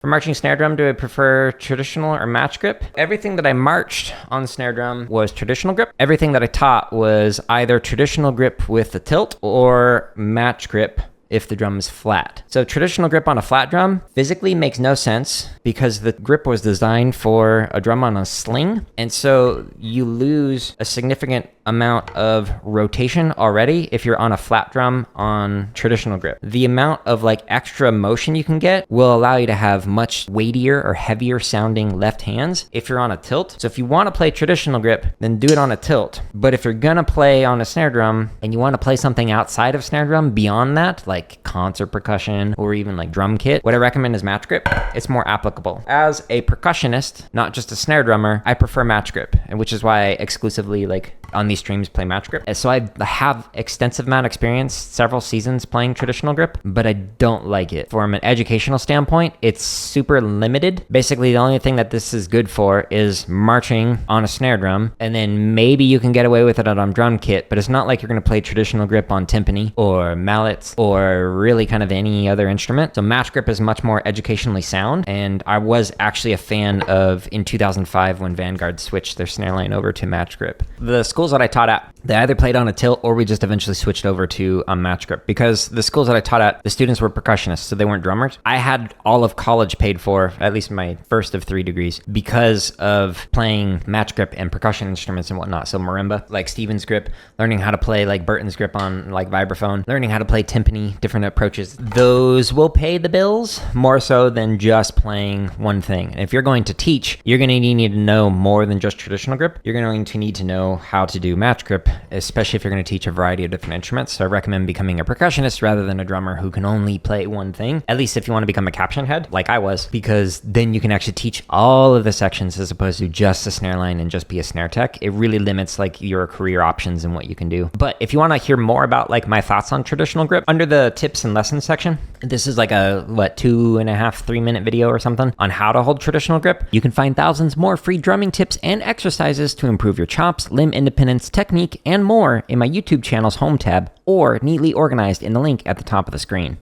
For marching snare drum, do I prefer traditional or match grip? Everything that I marched on the snare drum was traditional grip. Everything that I taught was either traditional grip with a tilt or match grip if the drum is flat. So traditional grip on a flat drum physically makes no sense because the grip was designed for a drum on a sling. And so you lose a significant amount of rotation already if you're on a flat drum on traditional grip. The amount of like extra motion you can get will allow you to have much weightier or heavier sounding left hands if you're on a tilt. So if you want to play traditional grip, then do it on a tilt. But if you're gonna play on a snare drum and you want to play something outside of snare drum beyond that, like concert percussion or even like drum kit, what I recommend is match grip. It's more applicable. As a percussionist, not just a snare drummer, I prefer match grip, and which is why I exclusively like on these streams play match grip. And so I have extensive amount of experience, several seasons playing traditional grip, but I don't like it. From an educational standpoint, it's super limited. Basically, the only thing that this is good for is marching on a snare drum, and then maybe you can get away with it on drum kit, but it's not like you're gonna play traditional grip on timpani or mallets or really kind of any other instrument. So match grip is much more educationally sound, and I was actually a fan of in 2005 when Vanguard switched their snare line over to match grip. The schools that I taught at, they either played on a tilt or we just eventually switched over to a match grip, because the schools that I taught at, the students were percussionists, so they weren't drummers. I had all of college paid for, at least my first of 3 degrees, because of playing match grip and percussion instruments and whatnot. So marimba, like Stevens grip, learning how to play like Burton's grip on like vibraphone, learning how to play timpani, different approaches. Those will pay the bills more so than just playing one thing. And if you're going to teach, you're going to need to know more than just traditional grip. You're going to need to know how to do match grip, especially if you're going to teach a variety of different instruments. So I recommend becoming a percussionist rather than a drummer who can only play one thing, at least if you want to become a caption head like I was, because then you can actually teach all of the sections as opposed to just a snare line and just be a snare tech. It really limits like your career options and what you can do. But if you want to hear more about like my thoughts on traditional grip, under the tips and lessons section, this is like a 2.5-3 minute video or something on how to hold traditional grip. You can find thousands more free drumming tips and exercises to improve your chops, limb independence, technique, and more in my YouTube channel's home tab, or neatly organized in the link at the top of the screen.